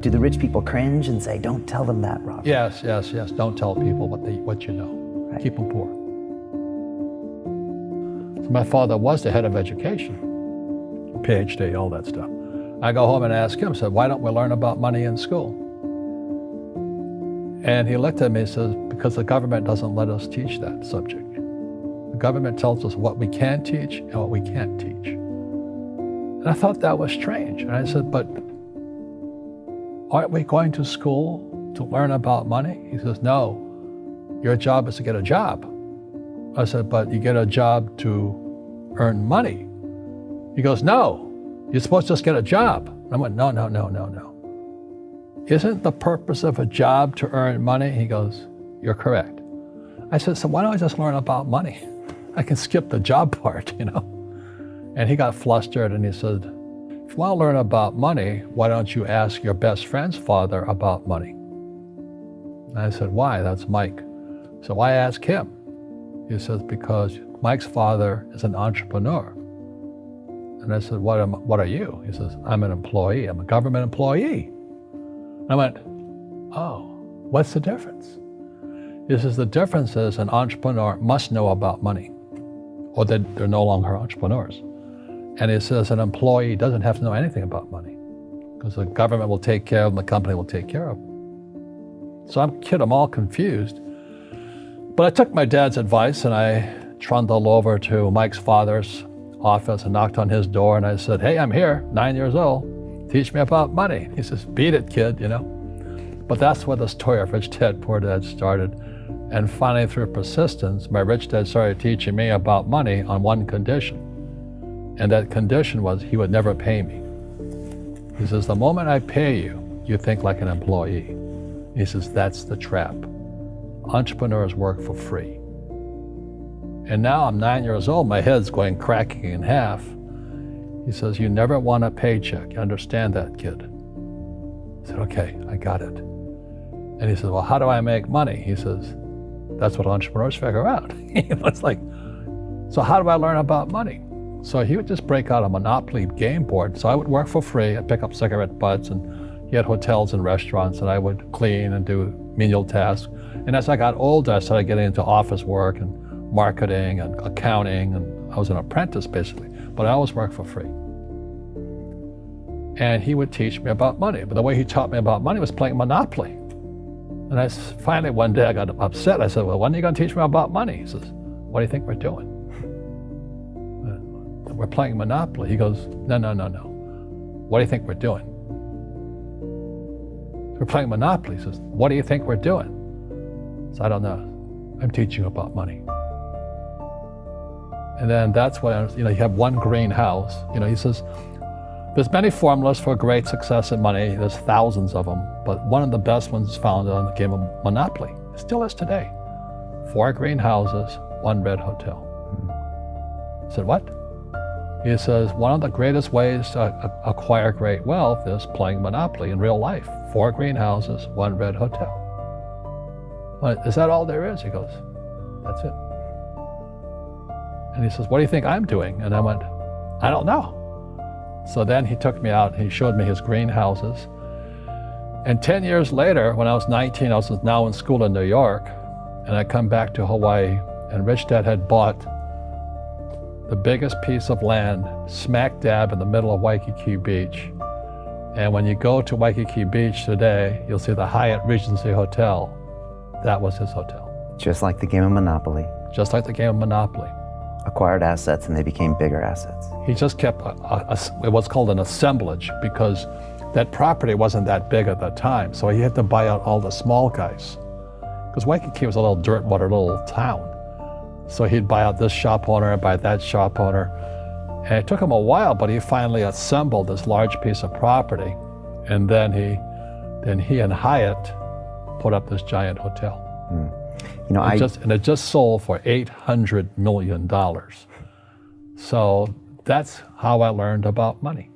Do the rich people cringe and say, don't tell them that, Robert? Yes. Don't tell people what you know. Right. Keep them poor. So my father was the head of education, PhD, all that stuff. I go home and ask him, said, why don't we learn about money in school? And he looked at me and says, because the government doesn't let us teach that subject. The government tells us what we can teach and what we can't teach. And I thought that was strange. And I said, but aren't we going to school to learn about money? He says, no, your job is to get a job. I said, but you get a job to earn money. He goes, no, you're supposed to just get a job. And I went, no. Isn't the purpose of a job to earn money? He goes, you're correct. I said, so why don't I just learn about money? I can skip the job part, you know? And he got flustered and he said, if you want to learn about money, why don't you ask your best friend's father about money? And I said, why? That's Mike. So why ask him? He says, because Mike's father is an entrepreneur. And I said, what are you? He says, I'm an employee. I'm a government employee. I went, oh, what's the difference? He says, the difference is an entrepreneur must know about money, or they're no longer entrepreneurs. And he says an employee doesn't have to know anything about money, because the government will take care of them, the company will take care of them. So I'm all confused. But I took my dad's advice and I trundled over to Mike's father's office and knocked on his door and I said, hey, I'm here, 9 years old. Teach me about money. He says, beat it, kid, you know. But that's where the story of Rich Dad, Poor Dad started. And finally, through persistence, my rich dad started teaching me about money on one condition. And that condition was he would never pay me. He says, the moment I pay you, you think like an employee. He says, that's the trap. Entrepreneurs work for free. And now I'm 9 years old, my head's going cracking in half. He says, you never want a paycheck. You understand that, kid? I said, okay, I got it. And he says, well, how do I make money? He says, that's what entrepreneurs figure out. It's like, so how do I learn about money? So he would just break out a Monopoly game board. So I would work for free. I'd pick up cigarette butts, and he had hotels and restaurants, and I would clean and do menial tasks. And as I got older, I started getting into office work and marketing and accounting, and I was an apprentice basically, but I always worked for free. And he would teach me about money, but the way he taught me about money was playing Monopoly. And finally one day I got upset. I said, well, when are you going to teach me about money? He says, what do you think we're doing? We're playing Monopoly. He goes, no. What do you think we're doing? We're playing Monopoly. He says, what do you think we're doing? So I don't know. I'm teaching you about money. And then that's when, you have one green house. He says, there's many formulas for great success in money. There's thousands of them, but one of the best ones is found on the game of Monopoly. It still is today. 4 green houses, 1 red hotel. I said, what? He says, one of the greatest ways to acquire great wealth is playing Monopoly in real life. 4 green houses, 1 red hotel. Well, is that all there is? He goes, that's it. And he says, what do you think I'm doing? And I went, I don't know. So then he took me out and he showed me his greenhouses. And 10 years later, when I was 19, I was now in school in New York, and I come back to Hawaii, and Rich Dad had bought the biggest piece of land smack dab in the middle of Waikiki Beach. And when you go to Waikiki Beach today, you'll see the Hyatt Regency Hotel. That was his hotel. Just like the game of Monopoly. Just like the game of Monopoly. Acquired assets and they became bigger assets. He just kept what's called an assemblage, because that property wasn't that big at the time. So he had to buy out all the small guys. Because Waikiki was a little dirt water little town. So he'd buy out this shop owner and buy that shop owner. And it took him a while, but he finally assembled this large piece of property. And then he and Hyatt put up this giant hotel. It just sold for $800 million. So that's how I learned about money.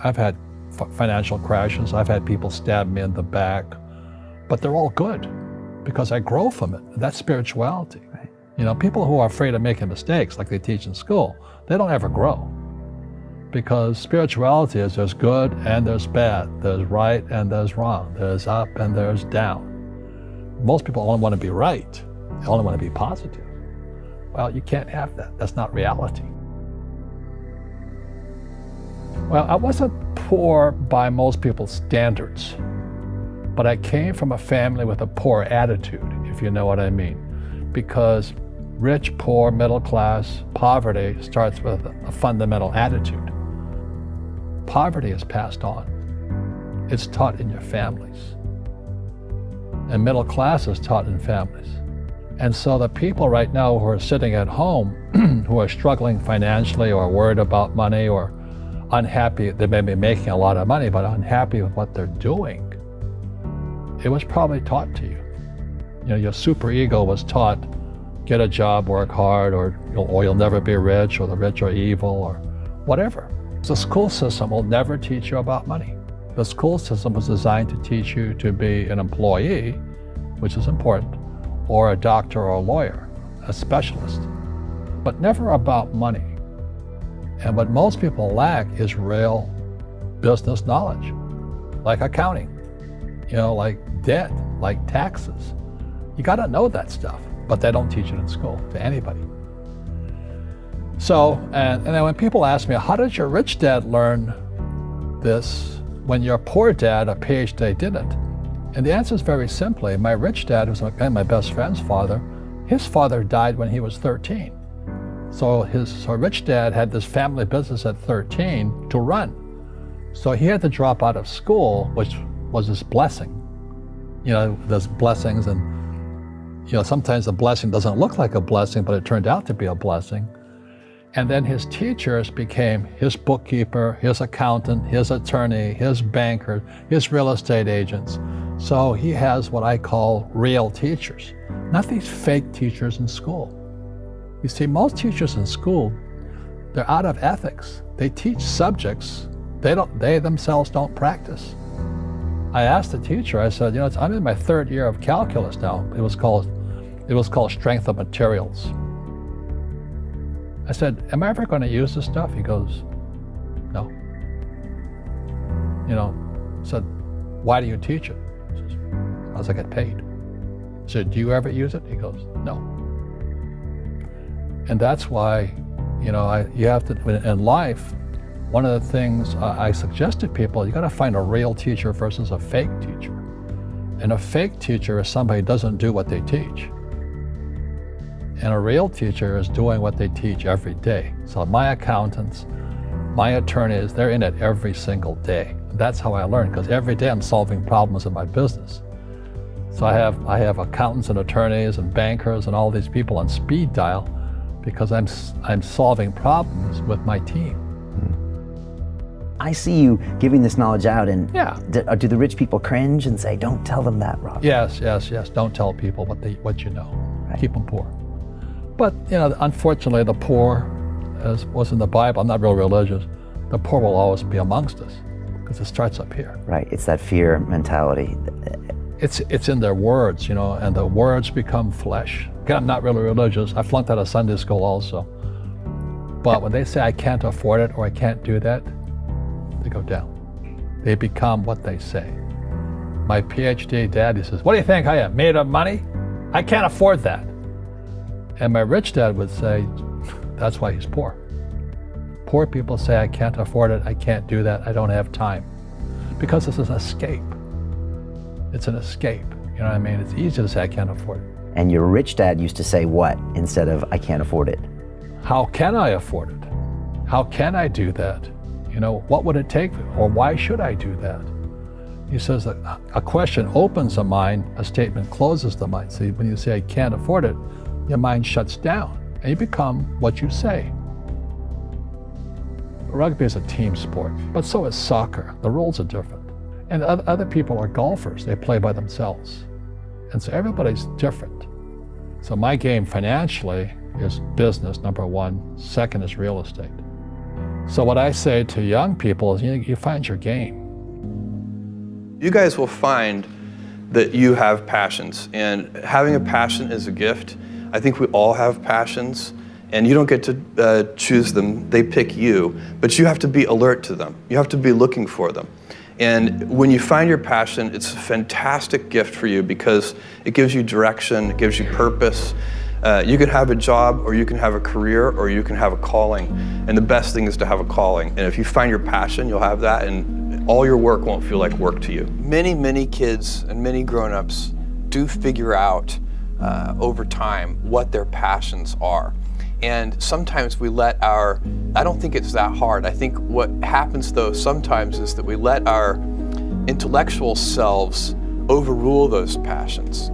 I've had financial crashes. I've had people stab me in the back, but they're all good because I grow from it. That's spirituality. Right. You know, people who are afraid of making mistakes, like they teach in school, they don't ever grow. Because spirituality is there's good and there's bad, there's right and there's wrong, there's up and there's down. Most people only want to be right, they only want to be positive. Well, you can't have that, that's not reality. Well, I wasn't poor by most people's standards, but I came from a family with a poor attitude, if you know what I mean. Because rich, poor, middle class, poverty starts with a fundamental attitude. Poverty is passed on. It's taught in your families. And middle class is taught in families. And so the people right now who are sitting at home, who are struggling financially or worried about money or unhappy, they may be making a lot of money, but unhappy with what they're doing, it was probably taught to you. You know, your super ego was taught, get a job, work hard, or you'll never be rich, or the rich are evil, or whatever. The school system will never teach you about money. The school system was designed to teach you to be an employee, which is important, or a doctor or a lawyer, a specialist, but never about money. And what most people lack is real business knowledge, like accounting, you know, like debt, like taxes. You got to know that stuff, but they don't teach it in school to anybody. So, and then when people ask me, how did your rich dad learn this when your poor dad, a PhD, didn't? And the answer is very simply, my rich dad, who's my best friend's father, his father died when he was 13. So his rich dad had this family business at 13 to run. So he had to drop out of school, which was his blessing. You know, there's blessings, and you know, sometimes the blessing doesn't look like a blessing, but it turned out to be a blessing. And then his teachers became his bookkeeper, his accountant, his attorney, his banker, his real estate agents. So he has what I call real teachers, not these fake teachers in school. You see, most teachers in school, they're out of ethics. They teach subjects they themselves don't practice. I asked the teacher, I said, you know, I'm in my third year of calculus now. It was called strength of materials. I said, am I ever going to use this stuff? He goes, no. You know, I said, why do you teach it? He says, because I get paid. I said, do you ever use it? He goes, no. And that's why, you know, you have to, in life, one of the things I suggest to people, you got to find a real teacher versus a fake teacher. And a fake teacher is somebody who doesn't do what they teach. And a real teacher is doing what they teach every day. So my accountants, my attorneys, they're in it every single day. That's how I learn, because every day I'm solving problems in my business. So I have accountants and attorneys and bankers and all these people on speed dial because I'm solving problems with my team. I see you giving this knowledge out, and Yeah. do the rich people cringe and say, don't tell them that, Rob? Yes. Don't tell people what you know. Right. Keep them poor. But you know, unfortunately, the poor, as was in the Bible, I'm not real religious, the poor will always be amongst us because it starts up here. Right, it's that fear mentality. It's in their words, you know, and the words become flesh. Again, I'm not really religious. I flunked out of Sunday school also. But when they say I can't afford it or I can't do that, they go down. They become what they say. My PhD daddy says, what do you think I am, made of money? I can't afford that. And my rich dad would say, that's why he's poor. Poor people say, I can't afford it, I can't do that, I don't have time. Because it's an escape. It's an escape, you know what I mean? It's easy to say, I can't afford it. And your rich dad used to say what instead of, I can't afford it? How can I afford it? How can I do that? You know, what would it take, or why should I do that? He says that a question opens the mind, a statement closes the mind. See, when you say, I can't afford it, your mind shuts down, and you become what you say. Rugby is a team sport, but so is soccer. The rules are different. And other people are golfers. They play by themselves. And so everybody's different. So my game financially is business, number one. Second is real estate. So what I say to young people is, you find your game. You guys will find that you have passions, and having a passion is a gift. I think we all have passions, and you don't get to choose them. They pick you, but you have to be alert to them. You have to be looking for them. And when you find your passion, it's a fantastic gift for you because it gives you direction, it gives you purpose. You can have a job, or you can have a career, or you can have a calling. And the best thing is to have a calling. And if you find your passion, you'll have that, and all your work won't feel like work to you. Many kids and many grown-ups do figure out over time what their passions are. And sometimes we let I don't think it's that hard. I think what happens though sometimes is that we let our intellectual selves overrule those passions.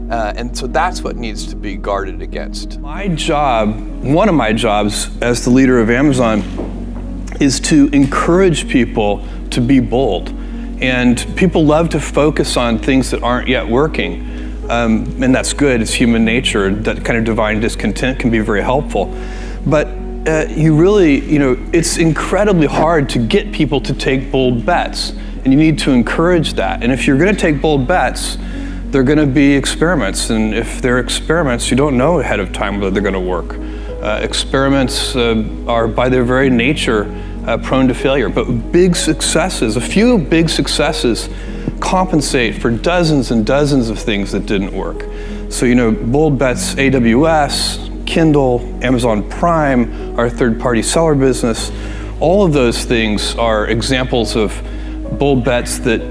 And so that's what needs to be guarded against. My job, one of my jobs as the leader of Amazon, is to encourage people to be bold. And people love to focus on things that aren't yet working. And that's good, it's human nature. That kind of divine discontent can be very helpful. But it's incredibly hard to get people to take bold bets. And you need to encourage that. And if you're gonna take bold bets, they're gonna be experiments. And if they're experiments, you don't know ahead of time whether they're gonna work. Experiments are by their very nature prone to failure. But big successes, a few big successes, compensate for dozens and dozens of things that didn't work. So, bold bets, AWS, Kindle, Amazon Prime, our third-party seller business, all of those things are examples of bold bets that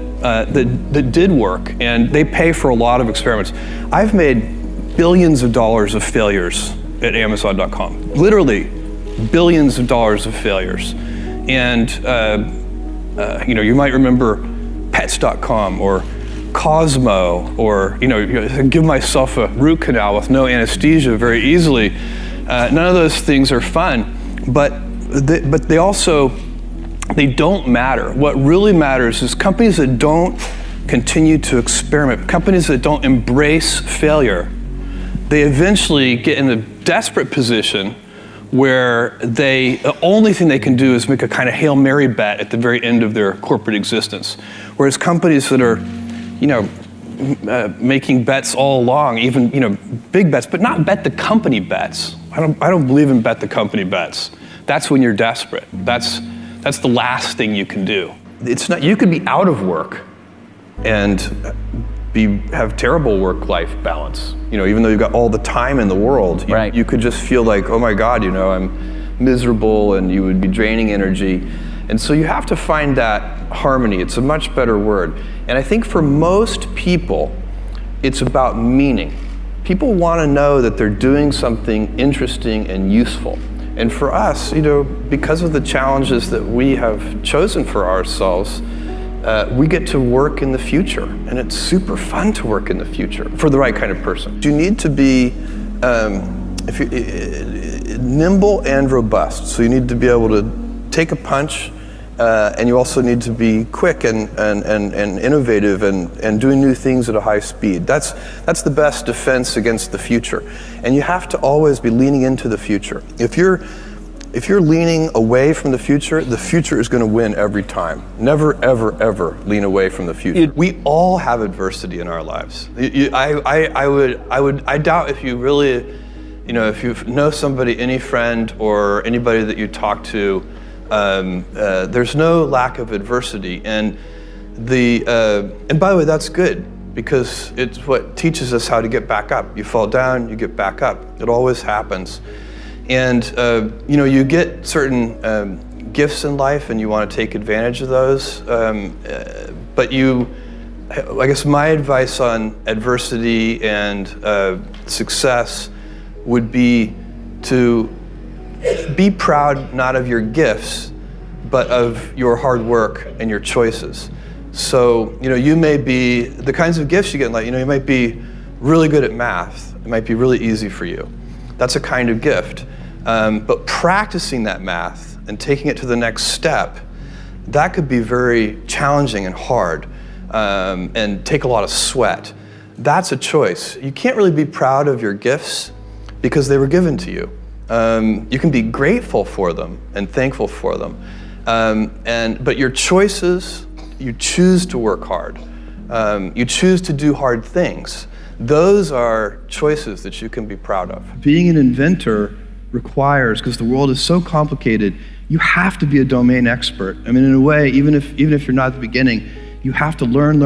did work, and they pay for a lot of experiments. I've made billions of dollars of failures at Amazon.com, literally billions of dollars of failures. And you might remember Pets.com or Cosmo, or give myself a root canal with no anesthesia very easily. None of those things are fun, but they don't matter. What really matters is companies that don't continue to experiment, companies that don't embrace failure. They eventually get in a desperate position where the only thing they can do is make a kind of Hail Mary bet at the very end of their corporate existence. Whereas companies that are, making bets all along, even, big bets, but not bet the company bets. I don't believe in bet the company bets. That's when you're desperate. That's the last thing you can do. It's not, you could be out of work and have terrible work-life balance. Even though you've got all the time in the world, you could just feel like, oh my God, I'm miserable, and you would be draining energy. And so you have to find that harmony. It's a much better word. And I think for most people, it's about meaning. People want to know that they're doing something interesting and useful. And for us, because of the challenges that we have chosen for ourselves, we get to work in the future, and it's super fun to work in the future for the right kind of person. You need to be nimble and robust. So you need to be able to take a punch, and you also need to be quick and innovative and doing new things at a high speed. That's the best defense against the future. And you have to always be leaning into the future. If you're leaning away from the future is going to win every time. Never, ever, ever lean away from the future. We all have adversity in our lives. I doubt if you really, if you know somebody, any friend or anybody that you talk to, there's no lack of adversity. And by the way, that's good, because it's what teaches us how to get back up. You fall down, you get back up. It always happens. And you get certain gifts in life, and you want to take advantage of those. But I guess my advice on adversity and success would be to be proud not of your gifts, but of your hard work and your choices. So you may be the kinds of gifts you get in life. You might be really good at math. It might be really easy for you. That's a kind of gift. But practicing that math and taking it to the next step, that could be very challenging and hard, and take a lot of sweat. That's a choice. You can't really be proud of your gifts because they were given to you. You can be grateful for them and thankful for them. But your choices, you choose to work hard. You choose to do hard things. those are choices that you can be proud of. Being an inventor requires, because the world is so complicated, you have to be a domain expert. I mean, in a way, even if you're not at the beginning, you have to learn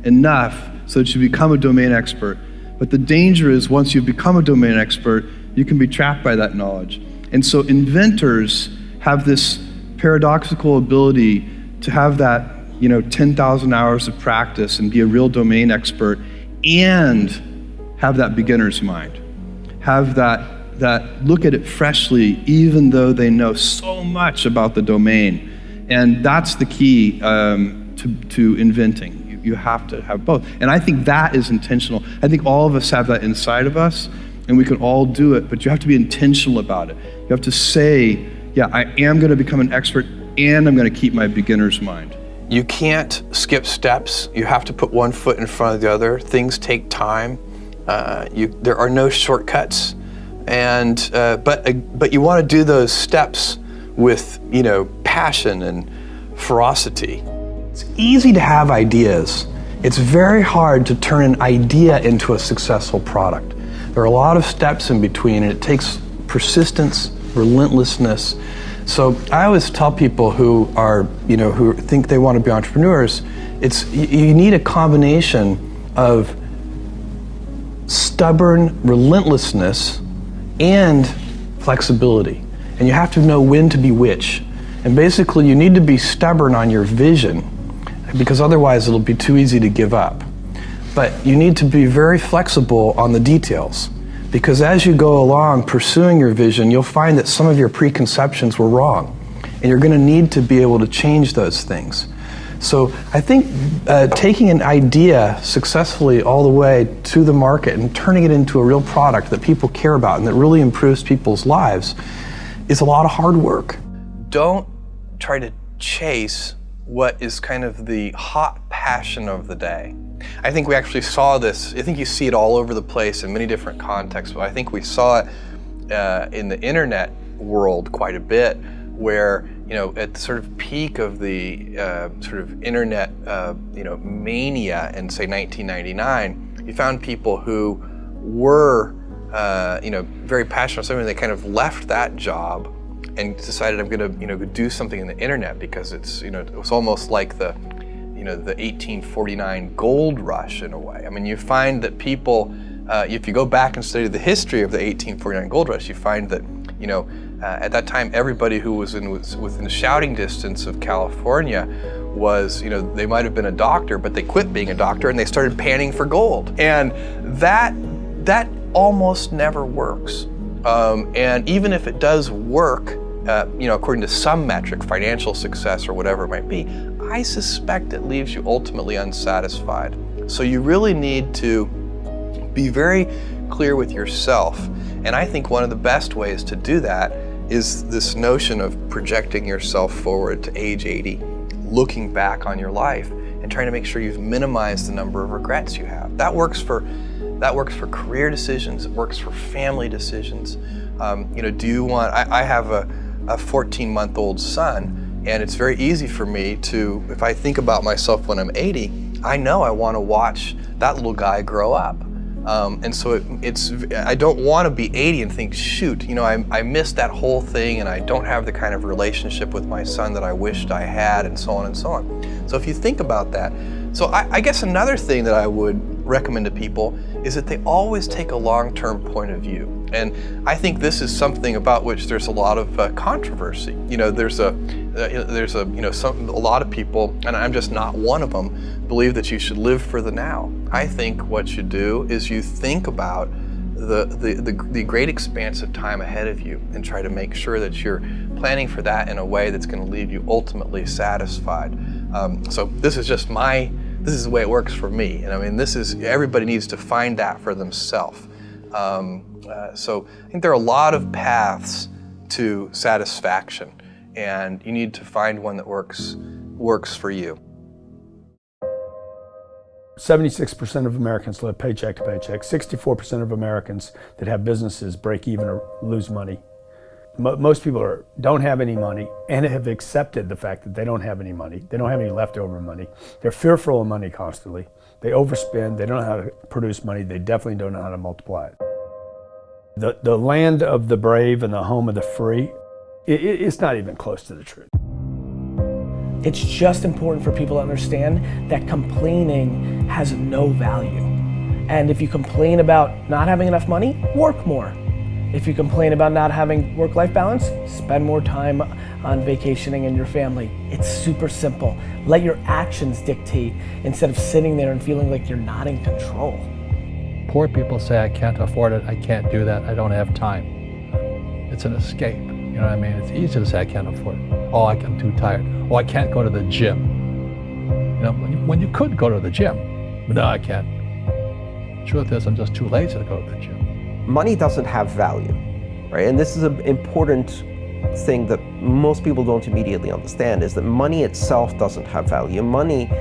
enough so that you become a domain expert. But the danger is, once you've become a domain expert, you can be trapped by that knowledge. And so inventors have this paradoxical ability to have that, 10,000 hours of practice and be a real domain expert and have that beginner's mind. Have that look at it freshly, even though they know so much about the domain. And that's the key to inventing. You have to have both. And I think that is intentional. I think all of us have that inside of us, and we can all do it, but you have to be intentional about it. You have to say, yeah, I am going to become an expert, and I'm going to keep my beginner's mind. You can't skip steps. You have to put one foot in front of the other. Things take time. There are no shortcuts. And but you want to do those steps with passion and ferocity. It's easy to have ideas. It's very hard to turn an idea into a successful product. There are a lot of steps in between, and it takes persistence, relentlessness. So I always tell people who are who think they want to be entrepreneurs, you need a combination of stubborn relentlessness and flexibility. And you have to know when to be which. And basically you need to be stubborn on your vision, because otherwise it'll be too easy to give up. But you need to be very flexible on the details, because as you go along pursuing your vision, you'll find that some of your preconceptions were wrong, and you're going to need to be able to change those things. So I think taking an idea successfully all the way to the market and turning it into a real product that people care about and that really improves people's lives is a lot of hard work. Don't try to chase what is kind of the hot passion of the day. I think we actually saw this. I think you see it all over the place in many different contexts, but I think we saw it in the internet world quite a bit, where at the sort of peak of the sort of internet mania in, say, 1999, you found people who were very passionate about something. They kind of left that job and decided, I'm going to do something in the internet, because it's it was almost like the the 1849 gold rush in a way. I mean, you find that people, if you go back and study the history of the 1849 gold rush, you find that at that time, everybody who was within shouting distance of California was, they might have been a doctor, but they quit being a doctor and they started panning for gold. And that almost never works. And even if it does work, according to some metric, financial success or whatever it might be, I suspect it leaves you ultimately unsatisfied. So you really need to be very clear with yourself. And I think one of the best ways to do that is this notion of projecting yourself forward to age 80, looking back on your life and trying to make sure you've minimized the number of regrets you have. That works for career decisions. It works for family decisions. Do you want? I have a 14-month-old son, and it's very easy for me to, if I think about myself when I'm 80, I know I want to watch that little guy grow up. And so I don't want to be 80 and think, shoot, I missed that whole thing, and I don't have the kind of relationship with my son that I wished I had, and so on and so on. So if you think about that, so I guess another thing that I would recommend to people is that they always take a long-term point of view. And I think this is something about which there's a lot of controversy. There's a lot of people, and I'm just not one of them, believe that you should live for the now. I think what you do is you think about the great expanse of time ahead of you and try to make sure that you're planning for that in a way that's going to leave you ultimately satisfied. So this is the way it works for me. And I mean, everybody needs to find that for themselves. So I think there are a lot of paths to satisfaction, and you need to find one that works for you. 76% of Americans live paycheck to paycheck. 64% of Americans that have businesses break even or lose money. Most people don't have any money and have accepted the fact that they don't have any money. They don't have any leftover money. They're fearful of money constantly. They overspend, they don't know how to produce money, they definitely don't know how to multiply it. The land of the brave and the home of the free, it's not even close to the truth. It's just important for people to understand that complaining has no value. And if you complain about not having enough money, work more. If you complain about not having work-life balance, spend more time on vacationing and your family. It's super simple. Let your actions dictate instead of sitting there and feeling like you're not in control. Poor people say, I can't afford it, I can't do that, I don't have time. It's an escape, you know what I mean? It's easy to say, I can't afford it. Oh, I'm too tired. Oh, I can't go to the gym. You know, when you could go to the gym, but no, I can't. Truth is, I'm just too lazy to go to the gym. Money doesn't have value, right? And this is an important thing that most people don't immediately understand, is that money itself doesn't have value. Money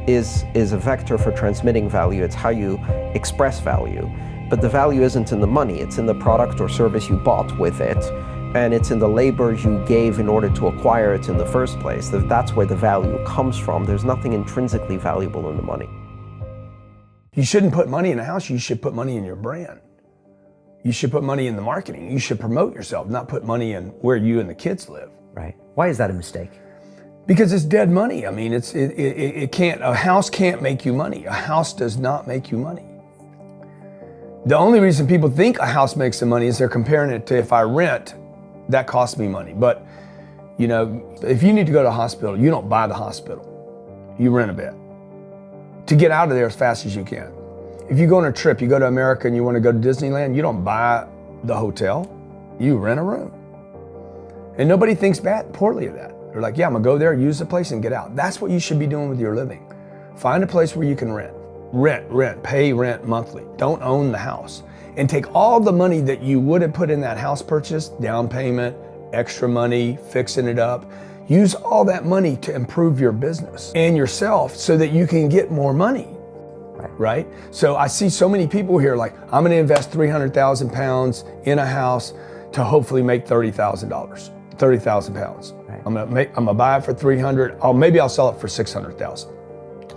is a vector for transmitting value. It's how you express value. But the value isn't in the money, it's in the product or service you bought with it, and it's in the labor you gave in order to acquire it in the first place. That's where the value comes from. There's nothing intrinsically valuable in the money. You shouldn't put money in a house, you should put money in your brand. You should put money in the marketing. You should promote yourself, not put money in where you and the kids live. Right. Why is that a mistake? Because it's dead money. I mean, it can't, a house can't make you money. A house does not make you money. The only reason people think a house makes them money is they're comparing it to, if I rent, that costs me money. But, you know, if you need to go to a hospital, you don't buy the hospital. You rent a bed to get out of there as fast as you can. If you go on a trip, you go to America and you want to go to Disneyland, you don't buy the hotel, you rent a room. And nobody thinks poorly of that. They're like, yeah, I'm gonna go there, use the place and get out. That's what you should be doing with your living. Find a place where you can rent. Pay rent monthly. Don't own the house. And take all the money that you would have put in that house purchase, down payment, extra money, fixing it up, use all that money to improve your business and yourself so that you can get more money. Right? So I see so many people here like, I'm gonna invest 300,000 pounds in a house to hopefully make $30,000, 30,000 pounds. Right. I'm gonna buy it for 300, maybe I'll sell it for 600,000.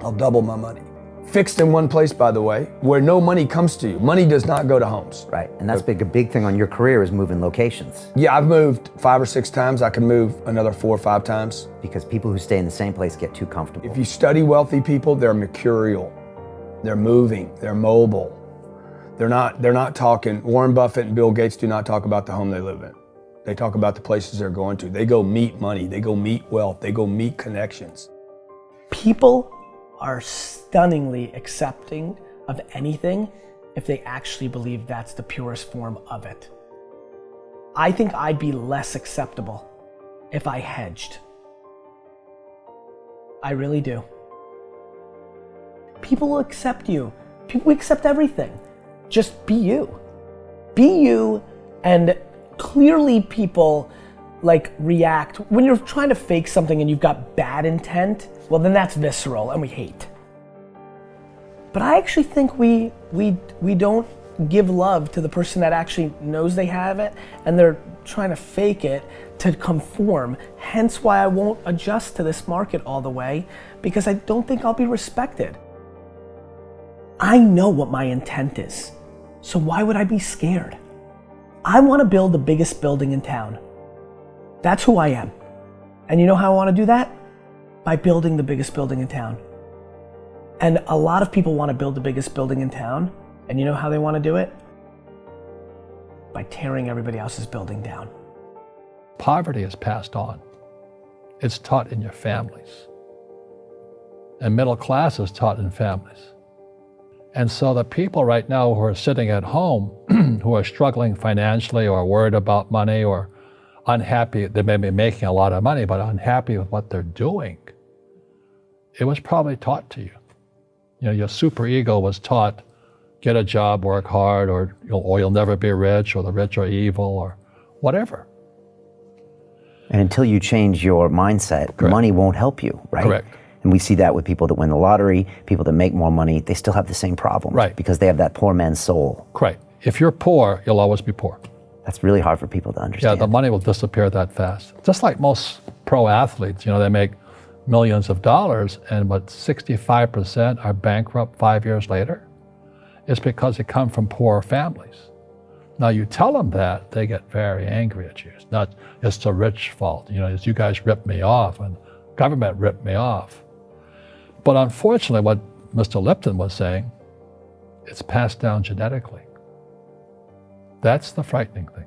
I'll double my money. Fixed in one place, by the way, where no money comes to you. Money does not go to homes. Right, and that's a big thing on your career is moving locations. Yeah, I've moved 5 or 6 times. I can move another 4 or 5 times. Because people who stay in the same place get too comfortable. If you study wealthy people, they're mercurial. They're moving, they're mobile. They're not talking, Warren Buffett and Bill Gates do not talk about the home they live in. They talk about the places they're going to. They go meet money, they go meet wealth, they go meet connections. People are stunningly accepting of anything if they actually believe that's the purest form of it. I think I'd be less acceptable if I hedged. I really do. People will accept you. People accept everything. Just be you. Be you, and clearly people like react. When you're trying to fake something and you've got bad intent, well then that's visceral and we hate. But I actually think we don't give love to the person that actually knows they have it and they're trying to fake it to conform. Hence why I won't adjust to this market all the way, because I don't think I'll be respected. I know what my intent is, so why would I be scared? I want to build the biggest building in town. That's who I am. And you know how I want to do that? By building the biggest building in town. And a lot of people want to build the biggest building in town, and you know how they want to do it? By tearing everybody else's building down. Poverty is passed on. It's taught in your families. And middle class is taught in families. And so the people right now who are sitting at home, who are struggling financially or worried about money or unhappy, they may be making a lot of money, but unhappy with what they're doing, it was probably taught to you. You know, your super ego was taught, get a job, work hard, or you'll never be rich, or the rich are evil, or whatever. And until you change your mindset, Correct. Money won't help you, right? Correct. And we see that with people that win the lottery, people that make more money, they still have the same problems. Right. Because they have that poor man's soul. Correct. If you're poor, you'll always be poor. That's really hard for people to understand. Yeah, the money will disappear that fast. Just like most pro athletes, you know, they make millions of dollars and but 65% are bankrupt 5 years later, it's because they come from poor families. Now you tell them that, they get very angry at you. It's not, it's the rich fault. You know, it's you guys ripped me off and government ripped me off. But unfortunately, what Mr. Lipton was saying, it's passed down genetically. That's the frightening thing.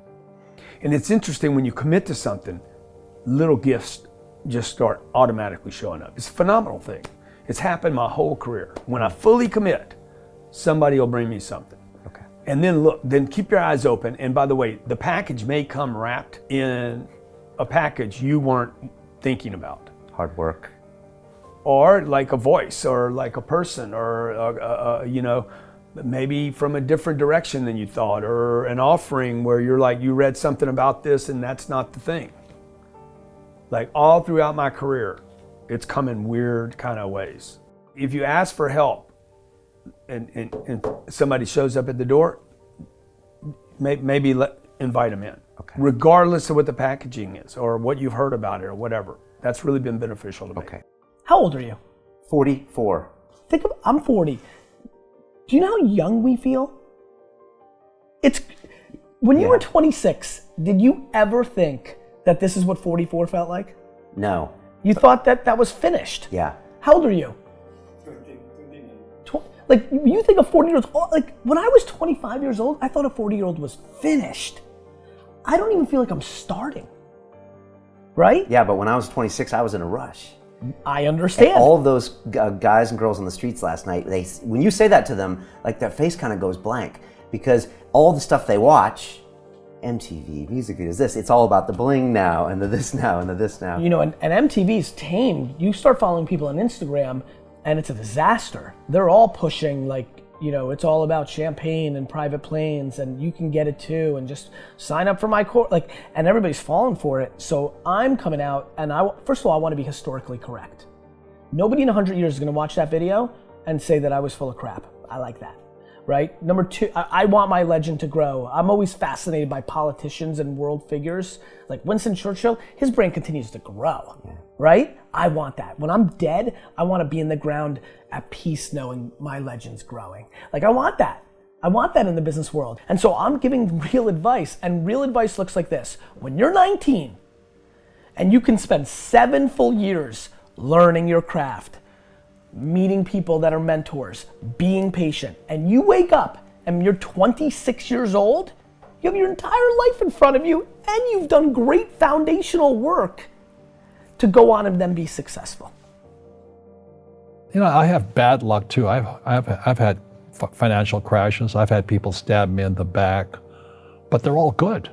And it's interesting when you commit to something, little gifts just start automatically showing up. It's a phenomenal thing. It's happened my whole career. When I fully commit, somebody will bring me something. Okay. And then look, then keep your eyes open. And by the way, the package may come wrapped in a package you weren't thinking about. Hard work. Or like a voice, or like a person, or you know, maybe from a different direction than you thought, or an offering where you're like, you read something about this and that's not the thing. Like all throughout my career, it's come in weird kind of ways. If you ask for help and somebody shows up at the door, maybe invite them in. Okay. Regardless of what the packaging is or what you've heard about it or whatever. That's really been beneficial to me. Okay. How old are you? 44. I'm 40. Do you know how young we feel? When you were 26, did you ever think that this is what 44 felt like? No. You thought that was finished? Yeah. How old are you? 29. Like, you think a 40-year-old, like, when I was 25 years old, I thought a 40-year-old was finished. I don't even feel like I'm starting. Right? Yeah, but when I was 26, I was in a rush. I understand. And all of those guys and girls on the streets last night, when you say that to them, like their face kind of goes blank, because all the stuff they watch, MTV, music videos, this, it's all about the bling now and the this now and the this now. You know, and MTV's tamed. You start following people on Instagram and it's a disaster. They're all pushing like, you know, it's all about champagne and private planes and you can get it too and just sign up for my course, like, and everybody's falling for it. So I'm coming out and first of all, I want to be historically correct. Nobody in 100 years is going to watch that video and say that I was full of crap. I like that. Right? Number two, I want my legend to grow. I'm always fascinated by politicians and world figures. Like Winston Churchill, his brain continues to grow, right? I want that. When I'm dead, I want to be in the ground at peace knowing my legend's growing. Like I want that. I want that in the business world. And so I'm giving real advice, and real advice looks like this. When you're 19 and you can spend 7 full years learning your craft, meeting people that are mentors, being patient, and you wake up and you're 26 years old, you have your entire life in front of you and you've done great foundational work to go on and then be successful. You know, I have bad luck too. I've had financial crashes. I've had people stab me in the back, but they're all good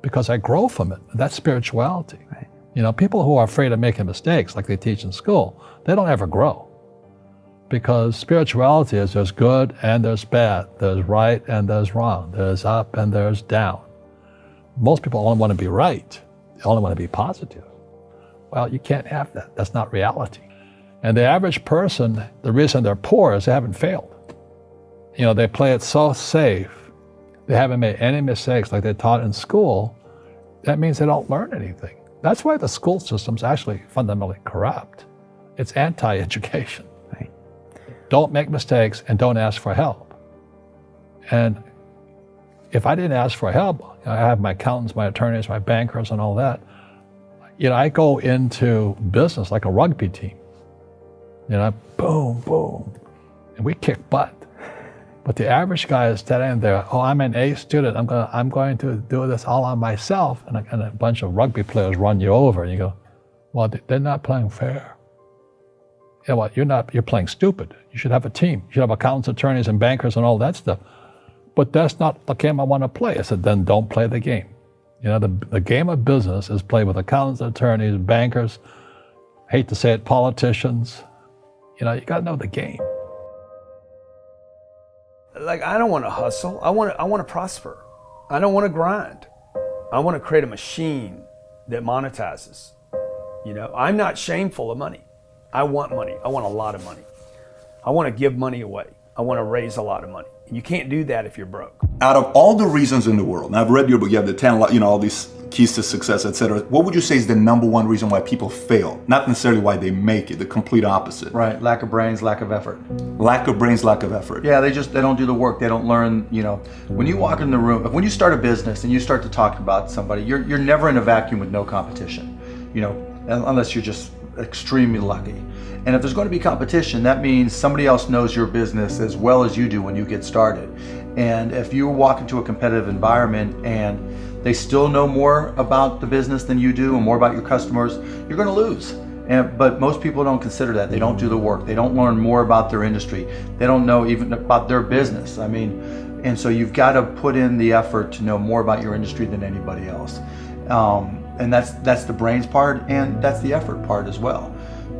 because I grow from it. That's spirituality. Right. You know, people who are afraid of making mistakes like they teach in school, they don't ever grow. Because spirituality is there's good and there's bad, there's right and there's wrong, there's up and there's down. Most people only want to be right, they only want to be positive. Well, you can't have that, that's not reality. And the average person, the reason they're poor is they haven't failed. You know, they play it so safe, they haven't made any mistakes like they taught in school, that means they don't learn anything. That's why the school system's actually fundamentally corrupt. It's anti-education. Don't make mistakes and don't ask for help. And if I didn't ask for help, I have my accountants, my attorneys, my bankers and all that. You know, I go into business like a rugby team. You know, boom, boom, and we kick butt. But the average guy is standing there, oh, I'm an A student, I'm going to do this all on myself, and a bunch of rugby players run you over, and you go, well, they're not playing fair. You know what, you're playing stupid. You should have a team. You should have accountants, attorneys, and bankers and all that stuff. But that's not the game I want to play. I said, then don't play the game. You know, the game of business is played with accountants, attorneys, bankers, hate to say it, politicians. You know, you got to know the game. Like, I don't want to hustle. I want to prosper. I don't want to grind. I want to create a machine that monetizes. You know, I'm not shameful of money. I want money. I want a lot of money. I want to give money away. I want to raise a lot of money. You can't do that if you're broke. Out of all the reasons in the world, and I've read your book, you have the 10, all these keys to success, etc. What would you say is the number one reason why people fail? Not necessarily why they make it, the complete opposite. Right, lack of brains, lack of effort. Lack of brains, lack of effort. Yeah, they don't do the work. They don't learn, when you walk in the room, when you start a business and you start to talk about somebody, you're never in a vacuum with no competition, unless you're just extremely lucky. And if there's going to be competition, that means somebody else knows your business as well as you do when you get started. And if you walk into a competitive environment and they still know more about the business than you do and more about your customers, you're going to lose. But most people don't consider that. They don't do the work. They don't learn more about their industry. They don't know even about their business. And so you've got to put in the effort to know more about your industry than anybody else. And that's the brains part, and that's the effort part as well.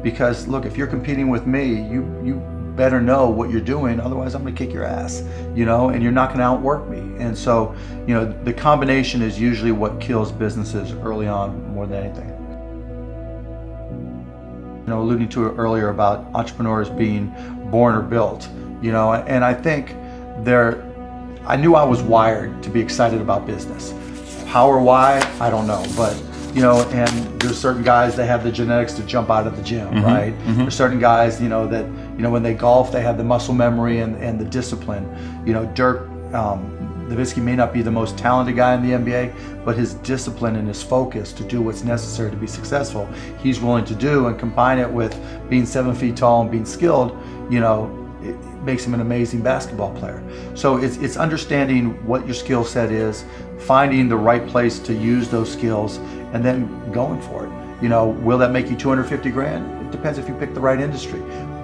Because look, if you're competing with me, you better know what you're doing, otherwise I'm gonna kick your ass, and you're not gonna outwork me. And so, the combination is usually what kills businesses early on more than anything. Alluding to it earlier about entrepreneurs being born or built, and I think I knew I was wired to be excited about business. How or why, I don't know, but and there's certain guys that have the genetics to jump out of the gym, right? There's certain guys, that when they golf, they have the muscle memory and the discipline. Dirk Nowitzki may not be the most talented guy in the NBA, but his discipline and his focus to do what's necessary to be successful, he's willing to do, and combine it with being 7 feet tall and being skilled, it makes him an amazing basketball player. So it's understanding what your skill set is, finding the right place to use those skills, and then going for it. Will that make you 250 grand? It depends if you pick the right industry.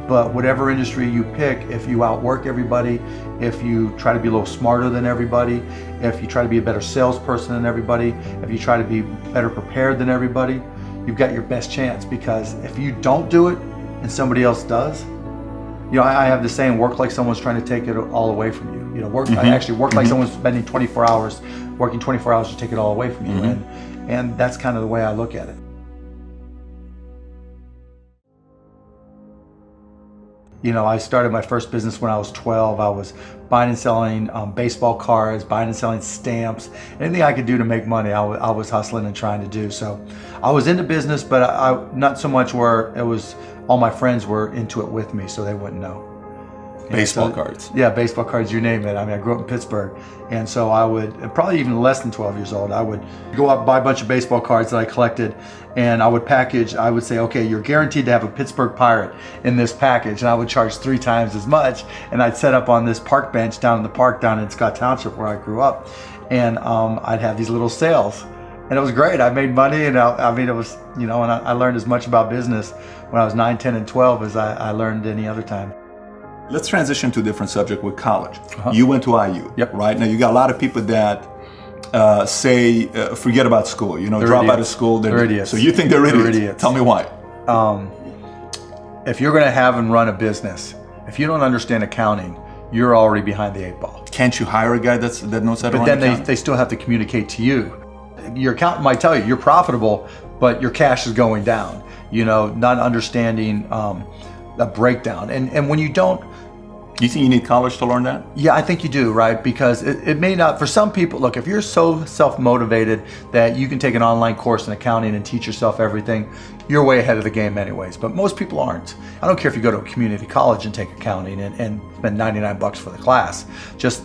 But whatever industry you pick, if you outwork everybody, if you try to be a little smarter than everybody, if you try to be a better salesperson than everybody, if you try to be better prepared than everybody, you've got your best chance. Because if you don't do it and somebody else does, I have the saying, work like someone's trying to take it all away from you. I actually work like someone's spending 24 hours, working 24 hours to take it all away from you. And that's kind of the way I look at it. I started my first business when I was 12. I was buying and selling baseball cards, buying and selling stamps. Anything I could do to make money, I was hustling and trying to do. So I was into business, but I not so much where it was all my friends were into it with me, so they wouldn't know. Baseball cards. Yeah, baseball cards, you name it. I grew up in Pittsburgh. And so I would, probably even less than 12 years old, I would go out and buy a bunch of baseball cards that I collected, and I would say, okay, you're guaranteed to have a Pittsburgh Pirate in this package. And I would charge 3 times as much. And I'd set up on this park bench down in the park down in Scott Township where I grew up. And I'd have these little sales. And it was great. I made money, and it was, and I learned as much about business when I was 9, 10, and 12 as I learned any other time. Let's transition to a different subject with college. You went to IU, Yep. right? Now you got a lot of people that say, forget about school, drop out of school. They're idiots. So you think they're idiots? They're idiots. Tell me why. If you're going to have and run a business, if you don't understand accounting, you're already behind the 8 ball. Can't you hire a guy that knows how to run But then accounting? they still have to communicate to you. Your accountant might tell you you're profitable, but your cash is going down. Not understanding a breakdown. And when you don't, You think you need college to learn that? yeah, I think you do, right? Because it may not, for some people, look, if you're so self-motivated that you can take an online course in accounting and teach yourself everything, you're way ahead of the game anyways. But most people aren't. I don't care if you go to a community college and take accounting and spend $99 for the class. Just,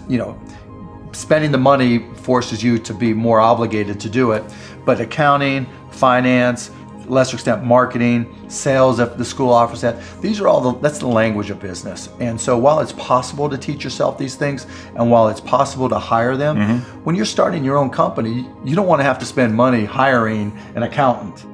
spending the money forces you to be more obligated to do it. But accounting, finance, lesser extent marketing, sales if the school offers that, these are that's the language of business. And so while it's possible to teach yourself these things, and while it's possible to hire them, when you're starting your own company, you don't want to have to spend money hiring an accountant.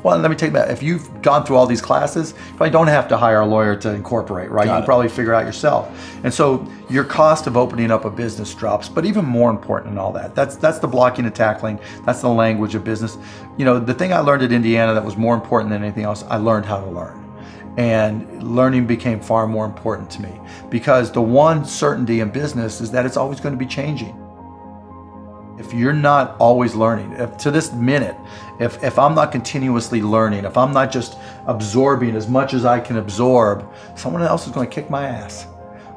Well, let me take that. If you've gone through all these classes, you probably don't have to hire a lawyer to incorporate, right? You can probably figure out yourself. And so your cost of opening up a business drops. But even more important than all that, that's the blocking and tackling. That's the language of business. The thing I learned at Indiana that was more important than anything else, I learned how to learn. And learning became far more important to me, because the one certainty in business is that it's always going to be changing. If you're not always learning, to this minute, if I'm not continuously learning, if I'm not just absorbing as much as I can absorb, someone else is going to kick my ass.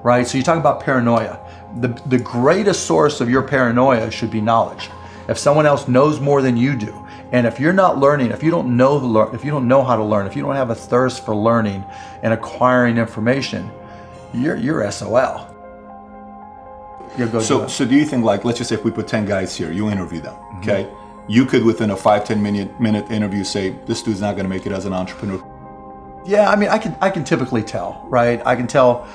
right? So you talk about paranoia. The greatest source of your paranoia should be knowledge. If someone else knows more than you do, and if you're not learning, if you don't know how to learn, if you don't have a thirst for learning and acquiring information, you're SOL. So do you think, like, let's just say if we put 10 guys here, you interview them, okay? You could, within a 5-10 minute interview, say, this dude's not gonna make it as an entrepreneur. Yeah, I mean, I can typically tell, right? I can tell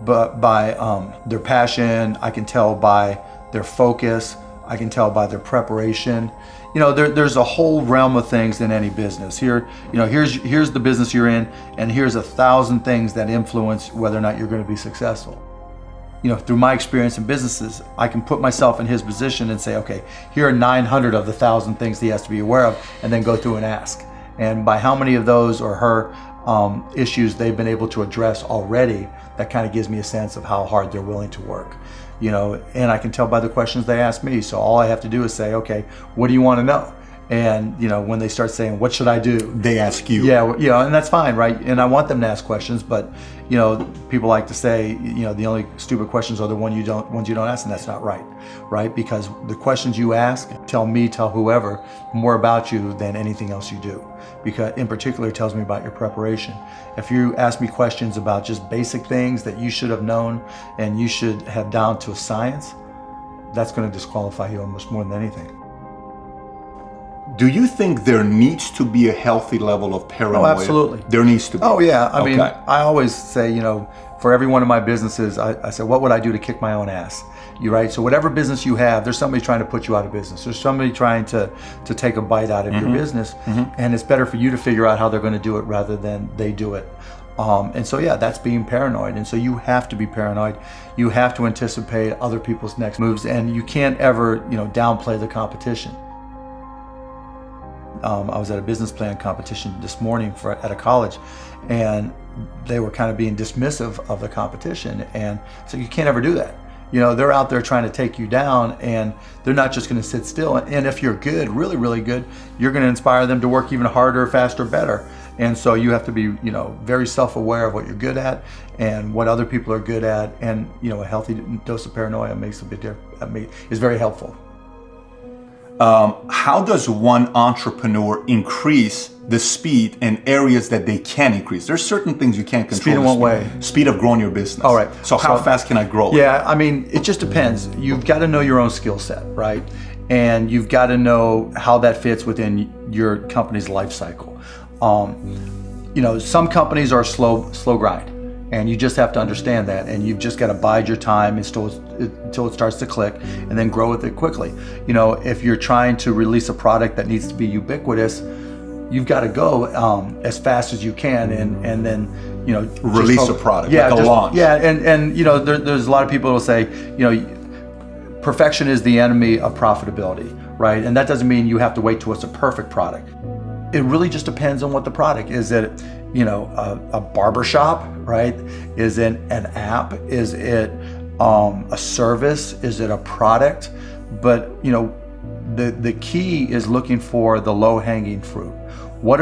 but by their passion, I can tell by their focus, I can tell by their preparation. You know, there's a whole realm of things in any business. Here, you know, here's the business you're in, and here's 1,000 things that influence whether or not you're going to be successful. You know, through my experience in businesses, I can put myself in his position and say, okay, here are 900 of the 1,000 things he has to be aware of, and then go through and ask. And by how many of those or her issues they've been able to address already, that kind of gives me a sense of how hard they're willing to work. You know, and I can tell by the questions they ask me. So all I have to do is say, okay, what do you want to know? And, you know, when they start saying, what should I do? They ask you. Yeah, you know, and that's fine, right? And I want them to ask questions, but, you know, people like to say, you know, the only stupid questions are the ones you don't ask, and that's not right, right? Because the questions you ask tell whoever more about you than anything else you do. Because in particular, it tells me about your preparation. If you ask me questions about just basic things that you should have known and you should have down to a science, that's going to disqualify you almost more than anything. Do you think there needs to be a healthy level of paranoia? Oh, absolutely. There needs to be. Oh, yeah. I mean, I always say, you know, for every one of my businesses, I say, what would I do to kick my own ass? You're right. So whatever business you have, there's somebody trying to put you out of business. There's somebody trying to take a bite out of your business. And it's better for you to figure out how they're going to do it rather than they do it. And so, yeah, that's being paranoid. And so you have to be paranoid. You have to anticipate other people's next moves, and you can't ever, you know, downplay the competition. I was at a business plan competition this morning at a college, and they were kind of being dismissive of the competition. And so you can't ever do that. You know, they're out there trying to take you down, and they're not just going to sit still. And if you're good, really, really good, you're going to inspire them to work even harder, faster, better. And so you have to be, you know, very self-aware of what you're good at and what other people are good at. And, you know, a healthy dose of paranoia is very helpful. How does one entrepreneur increase the speed in areas that they can increase? There's certain things you can't control. Speed in what way? Speed of growing your business. All right. So how fast can I grow? Yeah, I mean, it just depends. You've got to know your own skill set, right? And you've got to know how that fits within your company's life cycle. You know, some companies are slow grind. And you just have to understand that, and you've just got to bide your time until it starts to click, and then grow with it quickly. You know, if you're trying to release a product that needs to be ubiquitous, you've got to go as fast as you can, and then, you know, release a product, yeah, like a launch. Yeah, and you know, there's a lot of people who will say, you know, perfection is the enemy of profitability, right? And that doesn't mean you have to wait till it's a perfect product. It really just depends on what the product is. It, you know, a barbershop, right? Is it an app? Is it a service? Is it a product? But, you know, the key is looking for the low-hanging fruit. What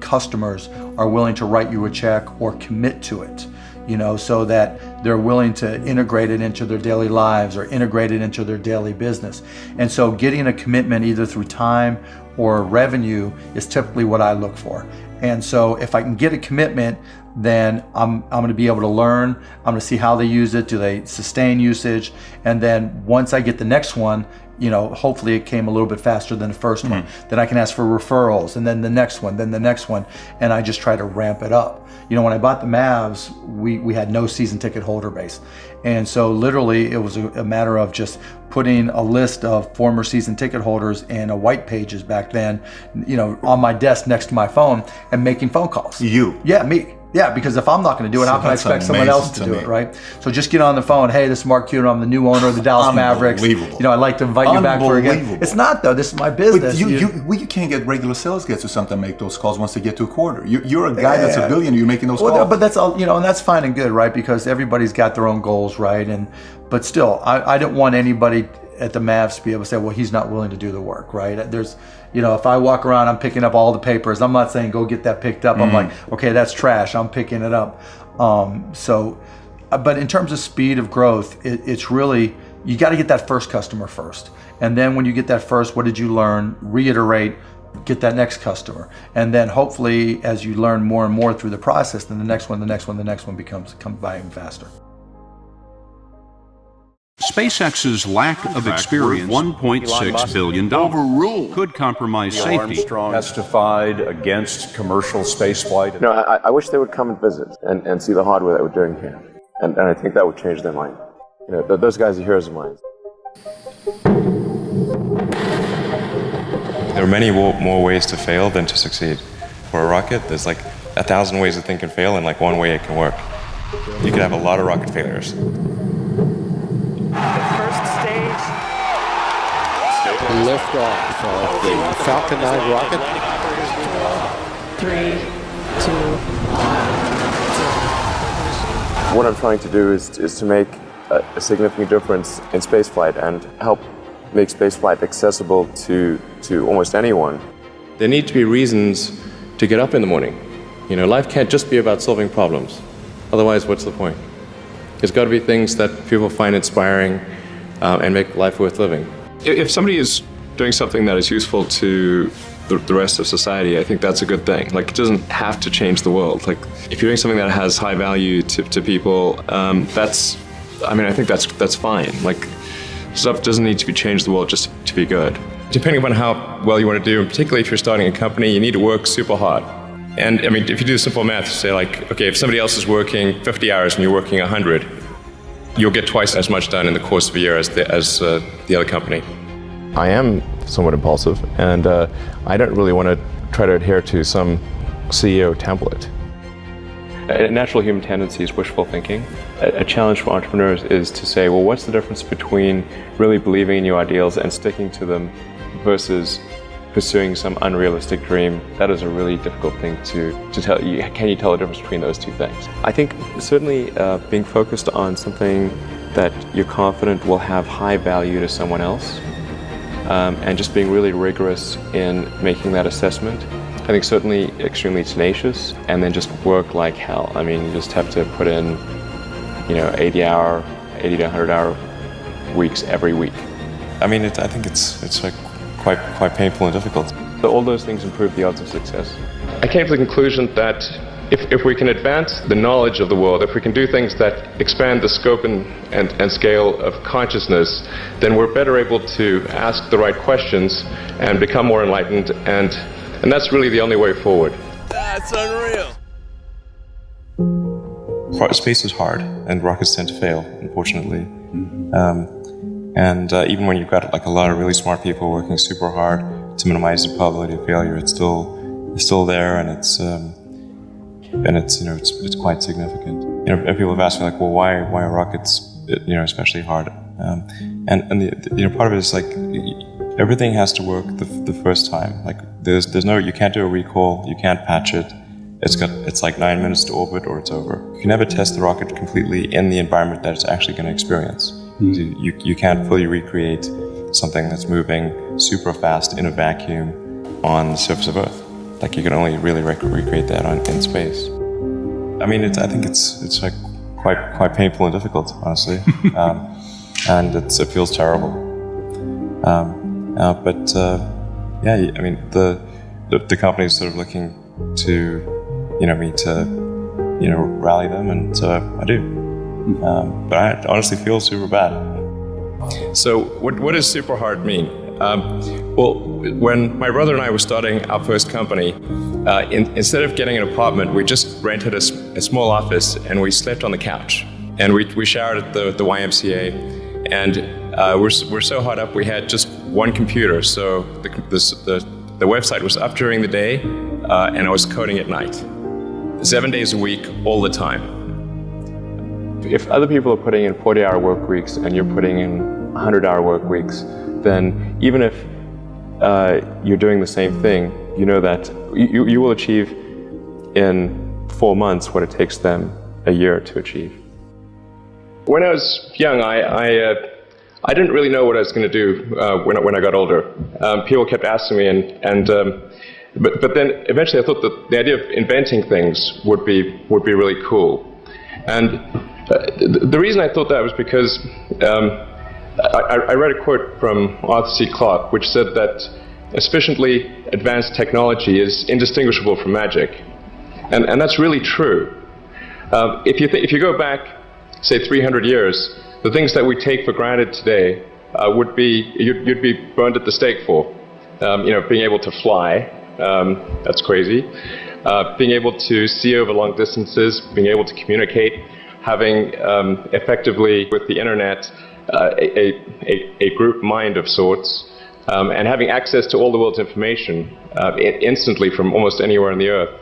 customers are willing to write you a check or commit to it? You know, so that they're willing to integrate it into their daily lives or integrate it into their daily business. And so getting a commitment either through time or revenue is typically what I look for. And so if I can get a commitment, then I'm going to be able to learn. I'm going to see how they use it. Do they sustain usage? And then once I get the next one, you know, hopefully it came a little bit faster than the first one. Then I can ask for referrals, and then the next one, and I just try to ramp it up. You know, when I bought the Mavs, we had no season ticket holder base. And so literally it was a matter of just putting a list of former season ticket holders in a white pages back then, you know, on my desk next to my phone and making phone calls. You? Yeah, me. Yeah, because if I'm not going to do it, how can I expect someone else to do it, right? So just get on the phone. Hey, this is Mark Cuban. I'm the new owner of the Dallas Mavericks. You know, I'd like to invite you back for again. It's not though. This is my business. But you can't get regular sales guys or something to make those calls once they get to a quarter. You're a guy that's a billionaire. You're making those calls. But that's all, you know, and that's fine and good, right? Because everybody's got their own goals, right? But still, I don't want anybody at the Mavs to be able to say, well, he's not willing to do the work, right? There's, you know, if I walk around, I'm picking up all the papers. I'm not saying go get that picked up. I'm like, okay, that's trash. I'm picking it up. But in terms of speed of growth, it's really, you got to get that first customer first. And then when you get that first, what did you learn? Reiterate, get that next customer. And then hopefully as you learn more and more through the process, then the next one comes by even faster. SpaceX's lack of experience, $1.6 billion, could compromise safety. Armstrong testified against commercial spaceflight. No, I wish they would come and visit and see the hardware that we're doing here. And I think that would change their mind. You know, those guys are heroes of mine. There are many more ways to fail than to succeed. For a rocket, there's like 1,000 ways a thing can fail and like one way it can work. You could have a lot of rocket failures. The first stage. Lift off of the Falcon 9 rocket. 3, 2, 1. What I'm trying to do is to make a significant difference in spaceflight and help make spaceflight accessible to almost anyone. There need to be reasons to get up in the morning. You know, life can't just be about solving problems. Otherwise, what's the point? There's got to be things that people find inspiring and make life worth living. If somebody is doing something that is useful to the rest of society, I think that's a good thing. Like, it doesn't have to change the world. Like, if you're doing something that has high value to people, I think that's fine. Like, stuff doesn't need to be changed the world just to be good. Depending upon how well you want to do, and particularly if you're starting a company, you need to work super hard. And I mean, if you do simple math, say like, okay, if somebody else is working 50 hours and you're working 100, you'll get twice as much done in the course of a year as the other company. I am somewhat impulsive, and I don't really want to try to adhere to some CEO template. A natural human tendency is wishful thinking. A challenge for entrepreneurs is to say, well, what's the difference between really believing in your ideals and sticking to them versus pursuing some unrealistic dream? That is a really difficult thing to tell you. Can you tell the difference between those two things? I think certainly being focused on something that you're confident will have high value to someone else, and just being really rigorous in making that assessment. I think certainly extremely tenacious, and then just work like hell. I mean, you just have to put in, 80 to 100 hour weeks every week. I mean, I think it's like quite painful and difficult. So all those things improve the odds of success. I came to the conclusion that if we can advance the knowledge of the world, if we can do things that expand the scope and scale of consciousness, then we're better able to ask the right questions and become more enlightened, and that's really the only way forward. That's unreal. Space is hard, and rockets tend to fail, unfortunately. Even when you've got like a lot of really smart people working super hard to minimize the probability of failure, it's still there, and it's quite significant. And people have asked me like, well, why are rockets especially hard? Part of it is like everything has to work the first time. Like you can't do a recall, you can't patch it. It's like 9 minutes to orbit or it's over. You can never test the rocket completely in the environment that it's actually going to experience. You can't fully recreate something that's moving super fast in a vacuum on the surface of Earth. Like, you can only really recreate that in space. I mean, I think it's like quite painful and difficult, honestly, and it feels terrible. I mean, the company is sort of looking to me to rally them, and I do. But I honestly feel super bad. So what does super hard mean? Well, when my brother and I were starting our first company, instead of getting an apartment, we just rented a small office and we slept on the couch. And we showered at the YMCA. And we're so hot up, we had just one computer. So the website was up during the day, and I was coding at night. 7 days a week, all the time. If other people are putting in 40-hour work weeks and you're putting in 100-hour work weeks, then even if you're doing the same thing, you know that you will achieve in 4 months what it takes them a year to achieve. When I was young, I didn't really know what I was going to do when I got older. People kept asking me, but then eventually I thought that the idea of inventing things would be really cool. And the reason I thought that was because I read a quote from Arthur C. Clarke, which said that a sufficiently advanced technology is indistinguishable from magic. And that's really true. If you go back, say, 300 years, the things that we take for granted today would be, you'd be burned at the stake for. Being able to fly, that's crazy. Being able to see over long distances, being able to communicate, having effectively with the internet a group mind of sorts, and having access to all the world's information instantly from almost anywhere on the earth.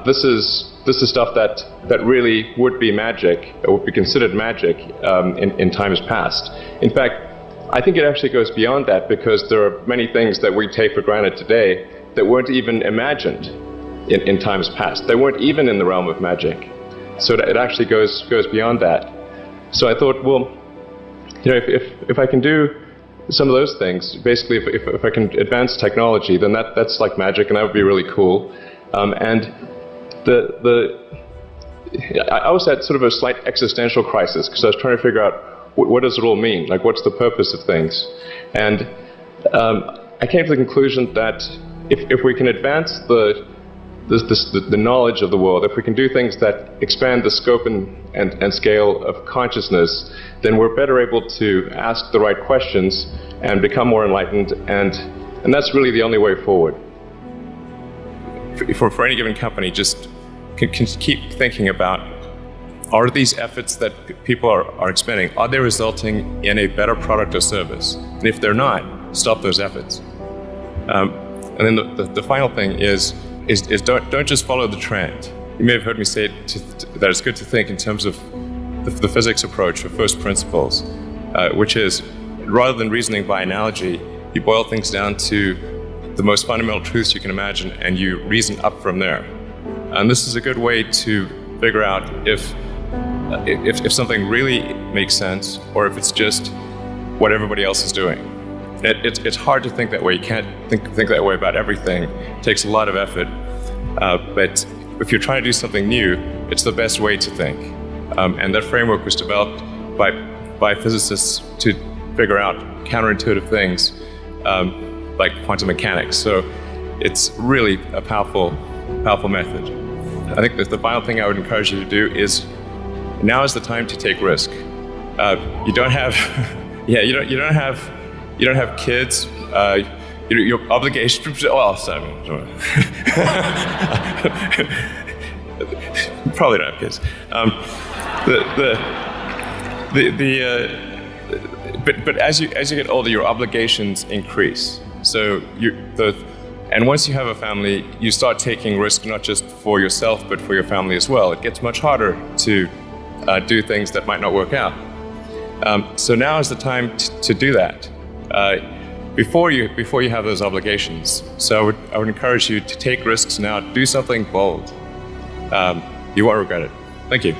This is stuff that really would be magic, or would be considered magic in times past. In fact, I think it actually goes beyond that, because there are many things that we take for granted today that weren't even imagined in times past. They weren't even in the realm of magic. So it actually goes beyond that. So I thought, well, if I can do some of those things, basically if I can advance technology, then that's like magic, and that would be really cool. And I was at sort of a slight existential crisis, because I was trying to figure out what does it all mean? Like, what's the purpose of things? And I came to the conclusion that if we can advance the knowledge of the world, if we can do things that expand the scope and scale of consciousness, then we're better able to ask the right questions and become more enlightened, and that's really the only way forward. For any given company, just can keep thinking about, are these efforts that people are expending, are they resulting in a better product or service? And if they're not, stop those efforts. And then the final thing is don't just follow the trend. You may have heard me say that it's good to think in terms of the physics approach, or first principles, which is, rather than reasoning by analogy, you boil things down to the most fundamental truths you can imagine, and you reason up from there. And this is a good way to figure out if something really makes sense, or if it's just what everybody else is doing. It's hard to think that way. You can't think that way about everything. It takes a lot of effort. But if you're trying to do something new, it's the best way to think. And that framework was developed by physicists to figure out counterintuitive things, like quantum mechanics. So it's really a powerful method. I think that the final thing I would encourage you to do is, now is the time to take risk. You don't have, you don't have kids. Your obligation. Well, sorry, probably don't have kids. But as you get older, your obligations increase. So and once you have a family, you start taking risk not just for yourself, but for your family as well. It gets much harder to do things that might not work out. So now is the time to do that before you have those obligations. So I would encourage you to take risks now. Do something bold. You won't regret it. Thank you.